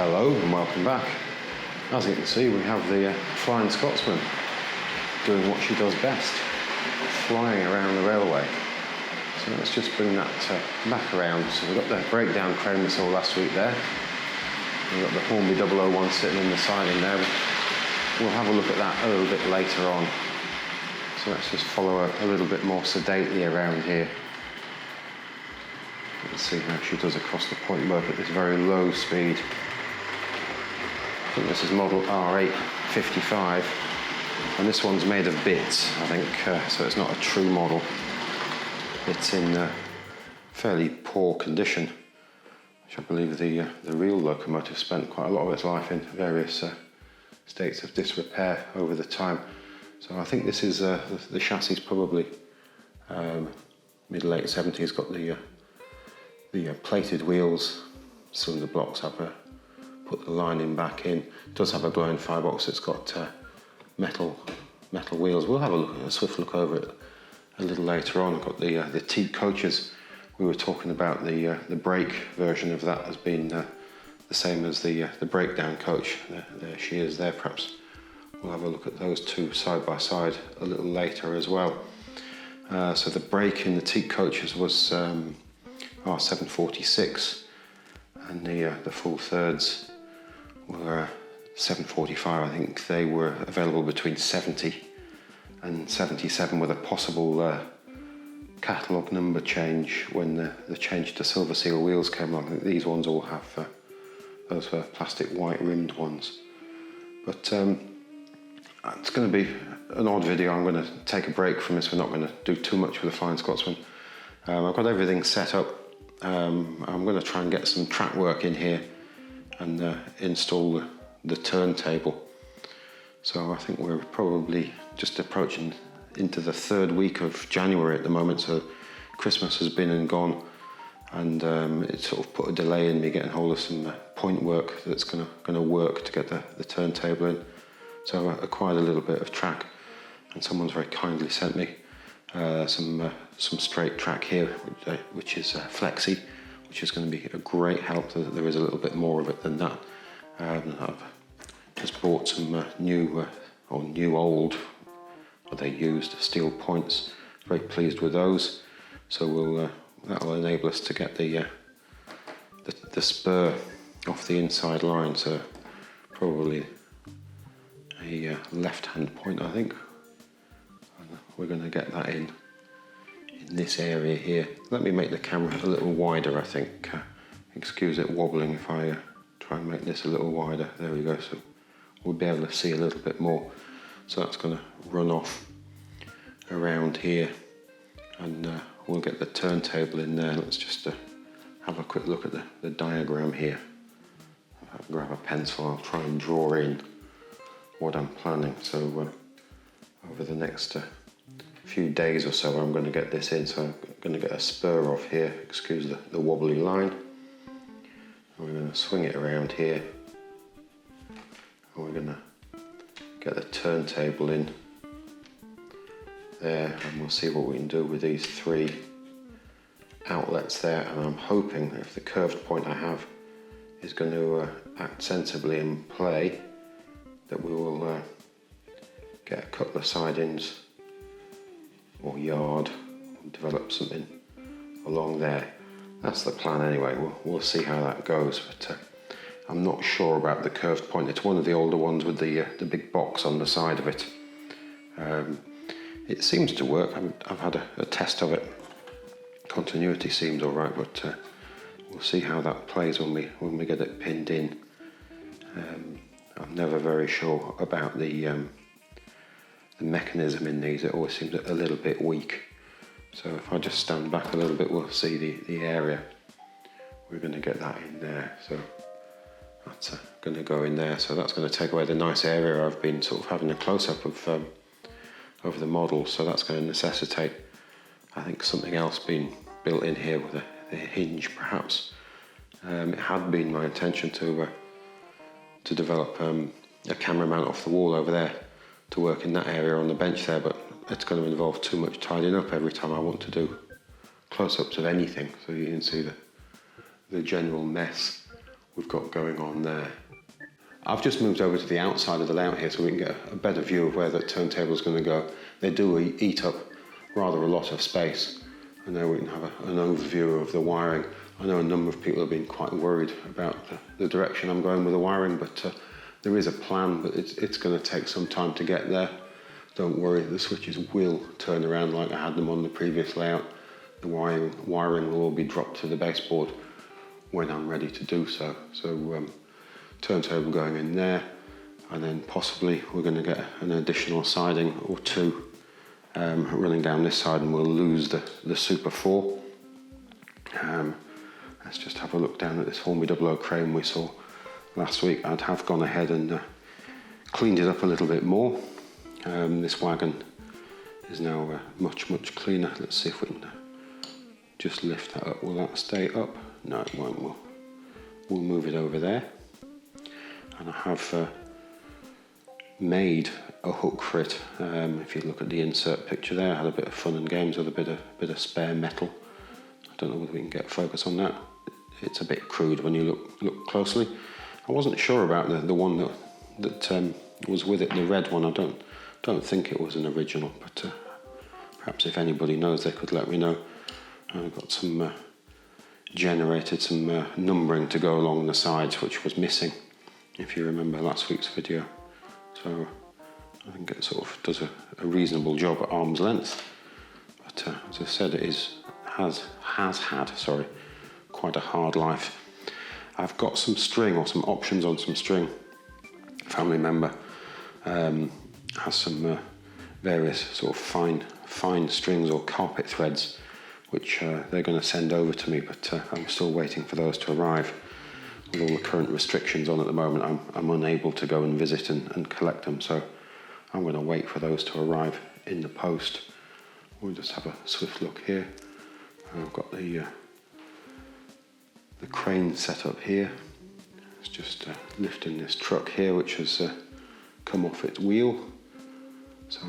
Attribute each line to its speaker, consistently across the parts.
Speaker 1: Hello and welcome back. As you can see, we have the flying Scotsman doing what she does best, flying around the railway. So let's just bring that back around. So we've got the breakdown crane we saw last week there. We've got the Hornby 001 sitting in the siding there. We'll have a look at that a little bit later on. So let's just follow her a little bit more sedately around here. Let's see how she does across the point work at this very low speed. I think this is model R.855, and this one's made of bits, I think, so it's not a true model. It's in fairly poor condition, which I believe the real locomotive spent quite a lot of its life in various states of disrepair over the time. So I think this is the chassis is probably mid-late 70s. Got the plated wheels, cylinder blocks have put the lining back in. It does have a blown firebox. It's got metal wheels. We'll have a swift look over it a little later on. Got the Teak coaches. We were talking about the brake version of that has been the same as the breakdown coach. There she is there. Perhaps we'll have a look at those two side by side a little later as well. So the brake in the Teak coaches was R.746, and the full thirds were 745. I think they were available between 70 and 77 with a possible catalogue number change when the change to silver seal wheels came along. I think these ones all have those plastic white rimmed ones. But it's going to be an odd video. I'm going to take a break from this. We're not going to do too much with the Flying Scotsman. I've got everything set up. I'm going to try and get some track work in here and install the turntable. So I think we're probably just approaching into the third week of January at the moment. So Christmas has been and gone, and it sort of put a delay in me getting hold of some point work that's going to work to get the turntable in. So I acquired a little bit of track, and someone's very kindly sent me some straight track here, which is flexi, which is going to be a great help. There is a little bit more of it than that. I've just bought some new old, or they used steel points. Very pleased with those. So that'll enable us to get the spur off the inside line. So probably a left-hand point, I think. We're going to get that in this area here. Let me make the camera a little wider, I think. Excuse it wobbling if I try and make this a little wider. There we go. So we'll be able to see a little bit more. So that's going to run off around here, and we'll get the turntable in there. Let's just have a quick look at the diagram here. I'll grab a pencil. I'll try and draw in what I'm planning. So over the next few days or so, I'm going to get this in. So I'm going to get a spur off here. Excuse the wobbly line. And we're going to swing it around here, and we're going to get the turntable in there, and we'll see what we can do with these three outlets there. And I'm hoping that if the curved point I have is going to act sensibly and play, that we will get a couple of sidings or yard and develop something along there. That's the plan anyway. We'll see how that goes, but I'm not sure about the curved point. It's one of the older ones with the big box on the side of it. It seems to work. I've had a test of it. Continuity seems all right, but we'll see how that plays when we get it pinned in. I'm never very sure about the mechanism in these. It always seems a little bit weak. So if I just stand back a little bit, we'll see the area. We're going to get that in there. So that's going to go in there. So that's going to take away the nice area I've been sort of having a close-up of the model. So that's going to necessitate, I think, something else being built in here with a hinge, perhaps. It had been my intention to develop a camera mount off the wall over there to work in that area on the bench there, but it's going to involve too much tidying up every time I want to do close-ups of anything, so you can see the general mess we've got going on there. I've just moved over to the outside of the layout here so we can get a better view of where the turntable is going to go. They do eat up rather a lot of space, and there we can have an overview of the wiring. I know a number of people have been quite worried about the direction I'm going with the wiring, but there is a plan, but it's going to take some time to get there. Don't worry, the switches will turn around like I had them on the previous layout. The wiring will all be dropped to the baseboard when I'm ready to do so. So turntable going in there, and then possibly we're going to get an additional siding or two running down this side, and we'll lose the Super 4. Let's just have a look down at this Hornby 00 crane we saw last week. I'd have gone ahead and cleaned it up a little bit more. This wagon is now much cleaner. Let's see if we can just lift that up. Will that stay up? No, it won't. We'll move it over there. And I have made a hook for it. If you look at the insert picture there, I had a bit of fun and games with a bit of spare metal. I don't know whether we can get focus on that. It's a bit crude when you look closely. I wasn't sure about the one that was with it, the red one. I don't think it was an original, but perhaps if anybody knows, they could let me know. I've got some generated some numbering to go along the sides, which was missing, if you remember last week's video. So I think it sort of does a reasonable job at arm's length. But as I said, it has had quite a hard life. I've got some string, or some options on some string. Family member has some various sort of fine strings or carpet threads, which they're going to send over to me, but I'm still waiting for those to arrive. With all the current restrictions on at the moment, I'm unable to go and visit and collect them, so I'm going to wait for those to arrive in the post. We'll just have a swift look here. I've got the crane set up here. It's just lifting this truck here, which has come off its wheel. So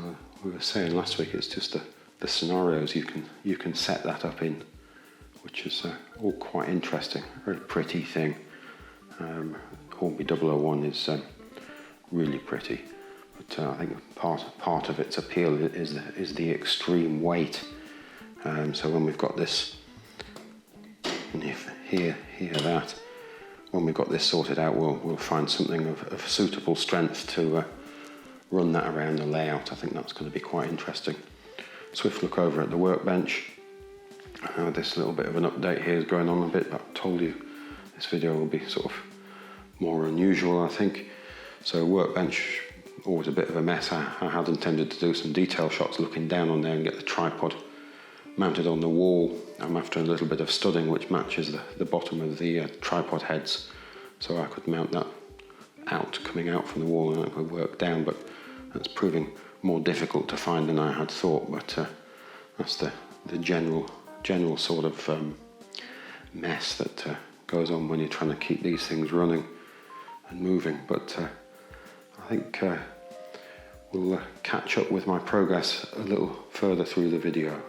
Speaker 1: we were saying last week, it's just the scenarios you can set that up in, which is all quite interesting. Very pretty thing. Hornby 001 is really pretty, but I think part of its appeal is the extreme weight. So when we've got this, and if hear that, when we've got this sorted out, we'll find something of suitable strength to run that around the layout. I think that's going to be quite interesting. Swift look over at the workbench. This little bit of an update here is going on a bit, but I told you this video will be sort of more unusual, I think. So workbench, always a bit of a mess. I had intended to do some detail shots looking down on there and get the tripod mounted on the wall. I'm after a little bit of studding which matches the bottom of the tripod heads, so I could mount that coming out from the wall, and I could work down, but that's proving more difficult to find than I had thought. But that's the general sort of mess that goes on when you're trying to keep these things running and moving. But I think we'll catch up with my progress a little further through the video.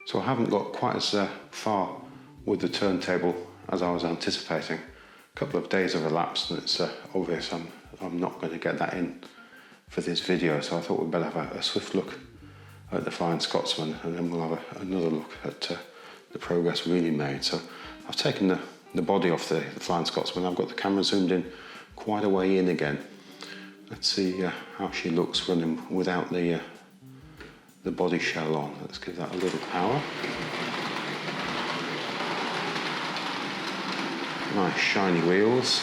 Speaker 1: So I haven't got quite as far with the turntable as I was anticipating. A couple of days have elapsed, and it's obvious I'm not going to get that in for this video, so I thought we'd better have a swift look at the Flying Scotsman, and then we'll have another look at the progress really made. So I've taken the body off the Flying Scotsman. I've got the camera zoomed in quite a way in again. Let's see how she looks running without the body shell on. Let's give that a little power. Nice shiny wheels.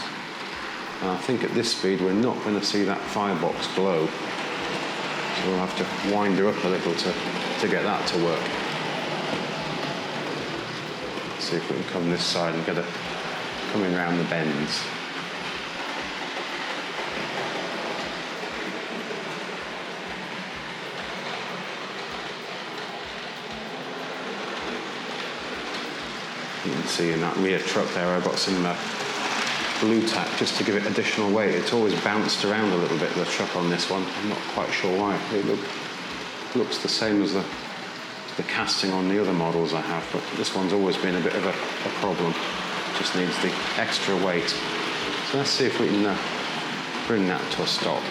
Speaker 1: And I think at this speed we're not going to see that firebox glow. So we'll have to wind her up a little to get that to work. see if we can come this side and get her coming around the bends. You can see in that rear truck there I've got some blue tack just to give it additional weight. It's always bounced around a little bit, the truck on this one. I'm not quite sure why. It looks the same as the casting on the other models I have, but this one's always been a bit of a problem. Just needs the extra weight. So let's see if we can bring that to a stop.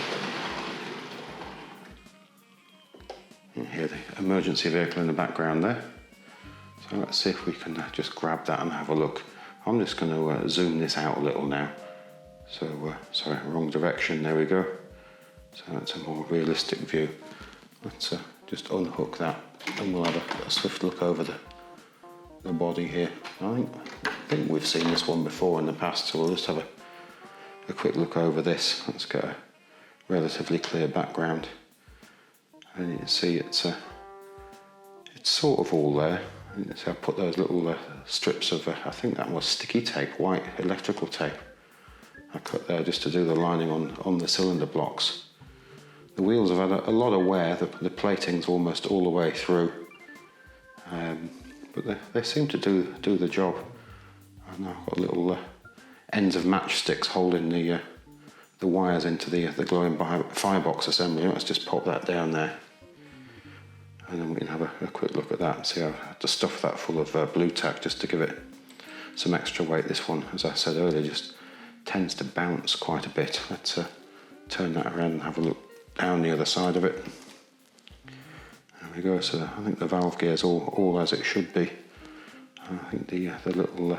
Speaker 1: You can hear the emergency vehicle in the background there. So let's see if we can just grab that and have a look. I'm just going to zoom this out a little now. So, sorry, wrong direction, there we go. So that's a more realistic view. Let's just unhook that and we'll have a swift look over the body here. I think we've seen this one before in the past, so we'll just have a quick look over this. Let's get a relatively clear background. And you can see it's sort of all there. So I put those little strips of, I think that was sticky tape, white electrical tape. I cut there just to do the lining on the cylinder blocks. The wheels have had a lot of wear, the plating's almost all the way through. But they seem to do the job. And I've got little ends of matchsticks holding the wires into the glowing firebox assembly. Let's just pop that down there. And then we can have a quick look at that and see how I had to stuff that full of blue tack just to give it some extra weight. This one, as I said earlier, just tends to bounce quite a bit. Let's turn that around and have a look down the other side of it. There we go. So I think the valve gear's all as it should be. And I think the little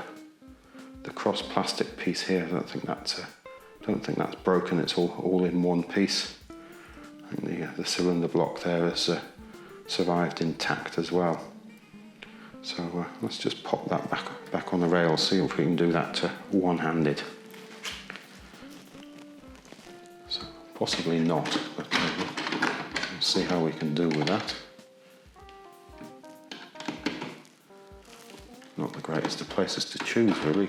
Speaker 1: the cross plastic piece here, I don't think that's broken. It's all in one piece. I think the cylinder block there is survived intact as well. So let's just pop that back on the rail, see if we can do that one-handed. So possibly not, but we'll see how we can do with that. Not the greatest of places to choose really,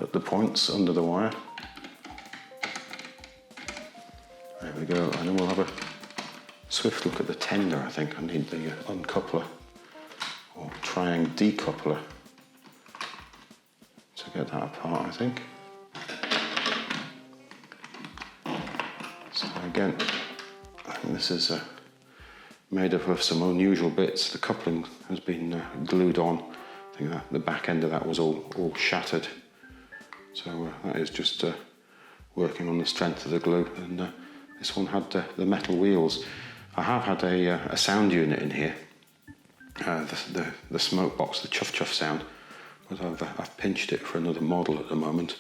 Speaker 1: at the points under the wire. There we go, and then we'll have a swift look at the tender. I think I need the uncoupler or try and decoupler to get that apart, I think. So again, I think this is made up of some unusual bits. The coupling has been glued on. I think that the back end of that was all shattered. So that is just working on the strength of the glue. And this one had the metal wheels. I have had a sound unit in here, the smoke box, the chuff chuff sound, but I've pinched it for another model at the moment.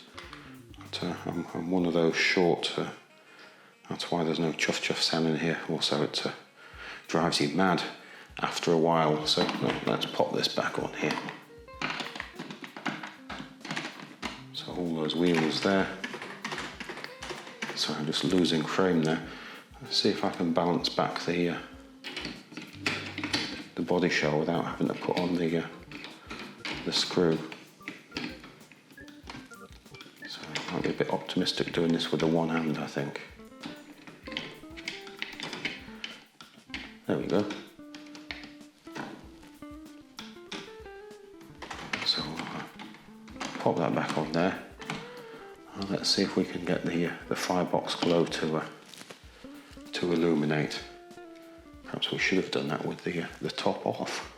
Speaker 1: But I'm one of those short, that's why there's no chuff chuff sound in here. Also, it drives you mad after a while. So let's pop this back on here. So all those wheels there. So I'm just losing frame there. Let's see if I can balance back the body shell without having to put on the screw. So I might be a bit optimistic doing this with the one hand, I think. There we go. So pop that back on there. And let's see if we can get the firebox glow to illuminate. Perhaps we should have done that with the top off.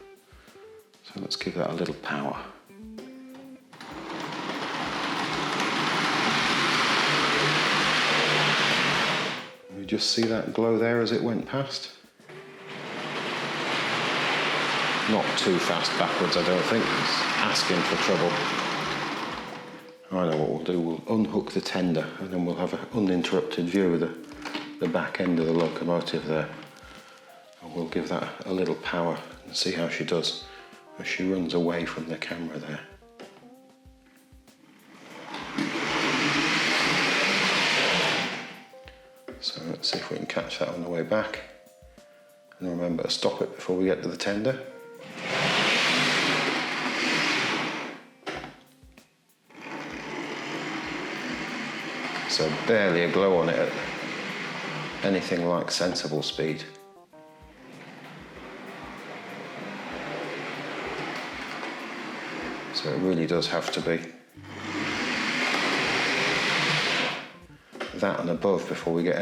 Speaker 1: So let's give that a little power. You just see that glow there as it went past. Not too fast backwards, I don't think. It's asking for trouble. I know what we'll do. We'll unhook the tender and then we'll have an uninterrupted view of the back end of the locomotive there. And we'll give that a little power and see how she does as she runs away from the camera there. So let's see if we can catch that on the way back. And remember to stop it before we get to the tender. barely a glow on it at anything like sensible speed. So it really does have to be that and above before we get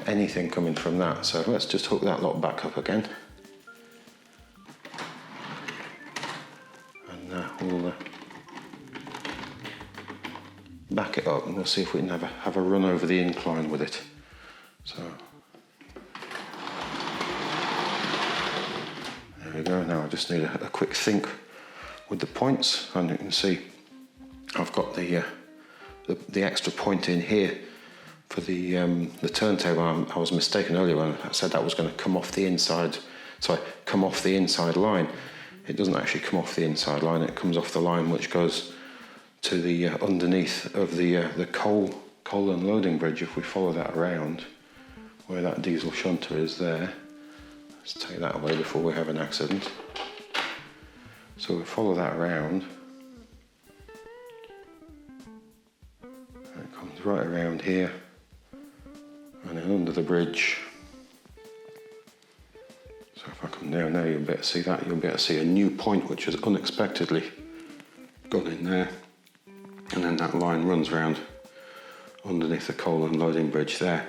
Speaker 1: anything coming from that. So let's just hook that lot back up again. We'll back it up and we'll see if we can have a run over the incline with it. So there we go. Now I just need a quick think with the points, and you can see I've got the extra point in here for the turntable. I was mistaken earlier when I said that was going to come off the inside. Come off the inside line. It doesn't actually come off the inside line. It comes off the line which goes to the underneath of the coal unloading bridge. If we follow that around, where that diesel shunter is there, let's take that away before we have an accident. So we follow that around, and it comes right around here, and then under the bridge. So if I come down there, you'll be able to see that. You'll be able to see a new point which has unexpectedly gone in there. And then that line runs round underneath the coal unloading bridge there.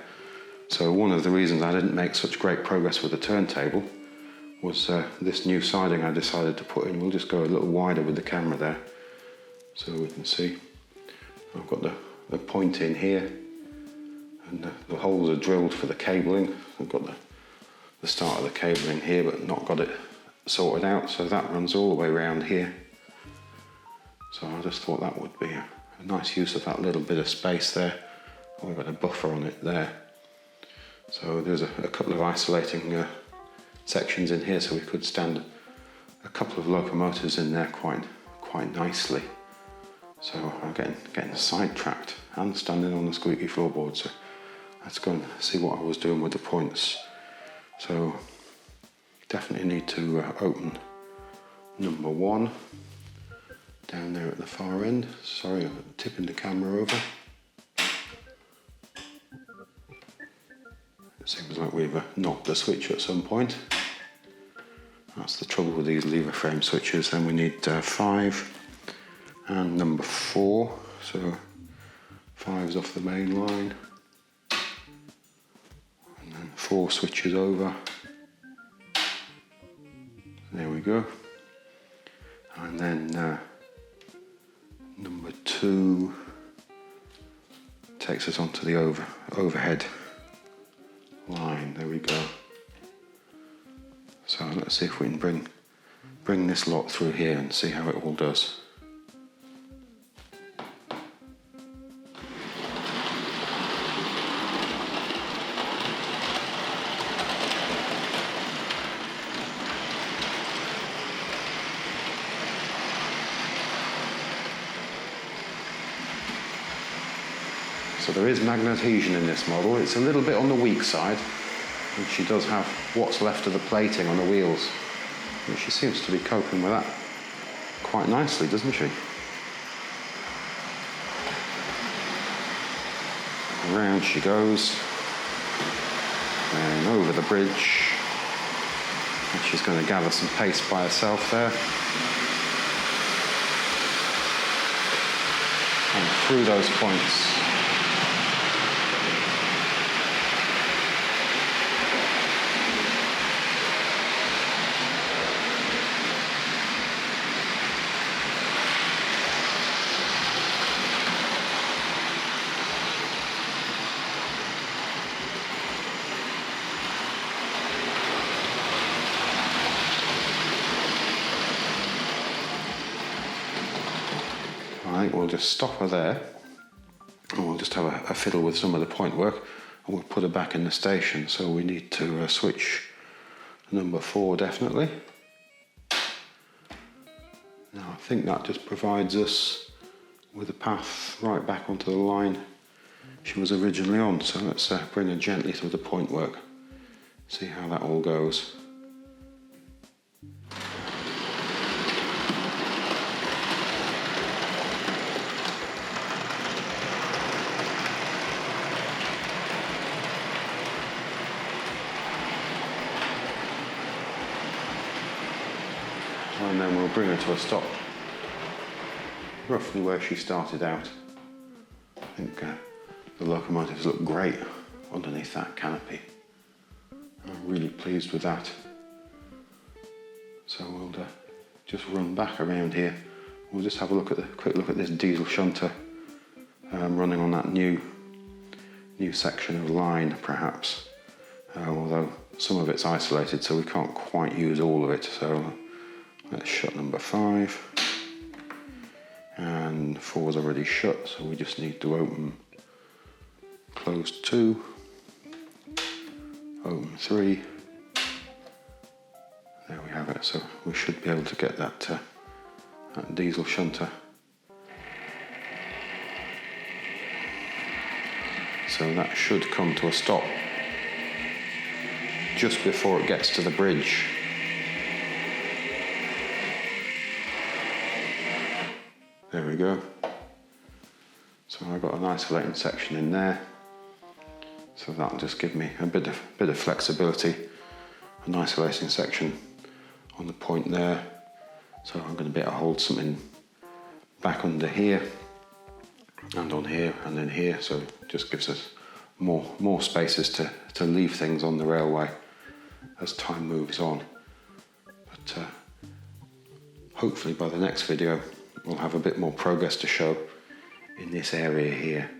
Speaker 1: So one of the reasons I didn't make such great progress with the turntable was this new siding I decided to put in. We'll just go a little wider with the camera there so we can see. I've got the point in here, and the holes are drilled for the cabling. I've got the start of the cabling here, but not got it sorted out, so that runs all the way around here. So I just thought that would be a nice use of that little bit of space there. We've got a buffer on it there. So there's a couple of isolating sections in here, so we could stand a couple of locomotives in there quite nicely. So I'm getting sidetracked and standing on the squeaky floorboard. So let's go and see what I was doing with the points. So definitely need to open number 1 down there at the far end. Sorry, I'm tipping the camera over. It seems like we've knocked the switch at some point. That's the trouble with these lever frame switches. Then we need 5 and number 4. So 5's off the main line. And then 4 switches over. There we go. And then number 2 takes us onto the overhead line. There we go. So let's see if we can bring this lot through here and see how it all does. So there is magnet adhesion in this model. It's a little bit on the weak side, and she does have what's left of the plating on the wheels. But she seems to be coping with that quite nicely, doesn't she? Around she goes, and over the bridge. And she's going to gather some pace by herself there. And through those points. I think we'll just stop her there, and we'll just have a fiddle with some of the point work, and we'll put her back in the station. So we need to switch number 4 definitely. Now I think that just provides us with a path right back onto the line she was originally on. So let's bring her gently through the point work, see how that all goes. and then we'll bring her to a stop roughly where she started out. I think the locomotives look great underneath that canopy. I'm really pleased with that. So we'll just run back around here. We'll just have a quick look at this diesel shunter running on that new section of line, perhaps. Although some of it's isolated, so we can't quite use all of it. So let's shut number 5. And 4's already shut, so we just need to open, close 2, open 3. There we have it. So we should be able to get that diesel shunter. So that should come to a stop just before it gets to the bridge. There we go. So I've got an isolating section in there. So that'll just give me a bit of flexibility. An isolating section on the point there. So I'm going to be able to hold something back under here and on here and then here. So it just gives us more spaces to leave things on the railway as time moves on. But hopefully by the next video we'll have a bit more progress to show in this area here.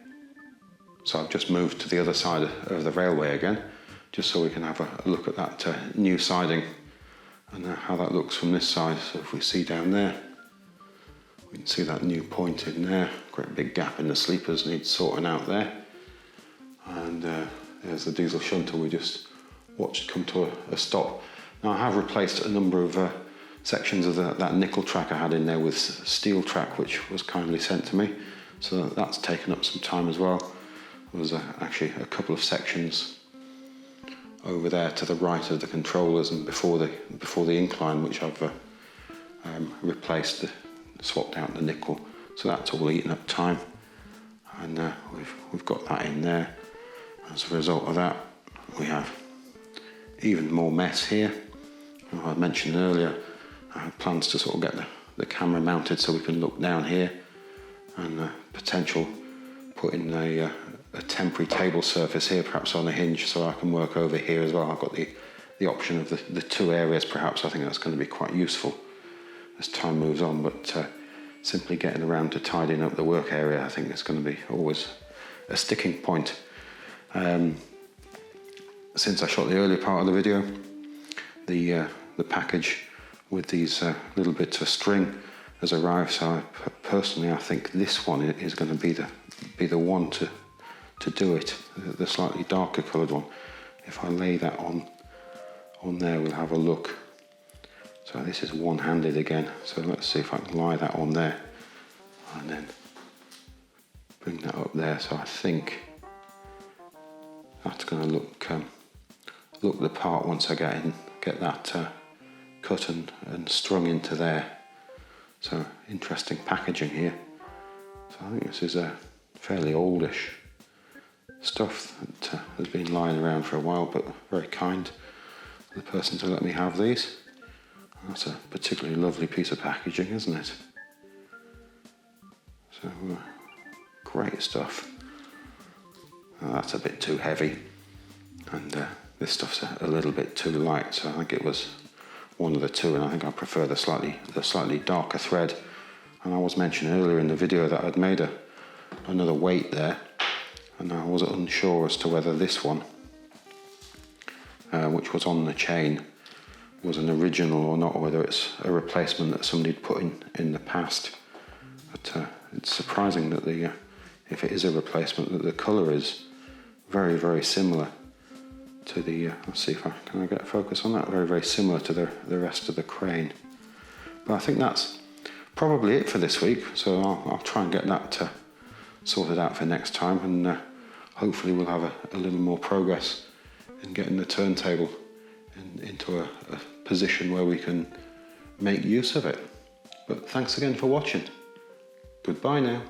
Speaker 1: So I've just moved to the other side of the railway again, just so we can have a look at that new siding and how that looks from this side. So if we see down there, we can see that new point in there. Great big gap in the sleepers, needs sorting out there. And there's the diesel shunter we just watched come to a stop. Now I have replaced a number of sections of that nickel track I had in there with steel track, which was kindly sent to me. So that's taken up some time as well. There was actually a couple of sections over there to the right of the controllers and before the incline, which I've replaced, swapped out the nickel. So that's all eaten up time, and we've got that in there. As a result of that, we have even more mess here. I mentioned earlier I have plans to sort of get the camera mounted so we can look down here, and potential putting a temporary table surface here, perhaps on a hinge, so I can work over here as well. I've got the option of the 2 areas perhaps. I think that's going to be quite useful as time moves on, but simply getting around to tidying up the work area, I think it's going to be always a sticking point. Since I shot the earlier part of the video, the package with these little bits of string has arrived, so personally I think this one is going to be the one to do it, the slightly darker coloured one. If I lay that on there, we'll have a look. So this is one-handed again, so let's see if I can lie that on there and then bring that up there. So I think that's going to look the part once I get that cut and strung into there. So interesting packaging here. So I think this is a fairly oldish stuff that has been lying around for a while, but very kind of the person to let me have these. That's a particularly lovely piece of packaging, isn't it? So great stuff. That's a bit too heavy, and this stuff's a little bit too light, so I think it was one of the two, and I think I prefer the slightly darker thread. And I was mentioning earlier in the video that I'd made another weight there, and I was unsure as to whether this one, which was on the chain, was an original or not, or whether it's a replacement that somebody'd put in the past. But it's surprising that if it is a replacement, that the colour is very, very similar to the, let's see if can I get a focus on that, very, very similar to the rest of the crane. But I think that's probably it for this week, so I'll try and get that sorted out for next time, and hopefully we'll have a little more progress in getting the turntable into a position where we can make use of it. But thanks again for watching. Goodbye now.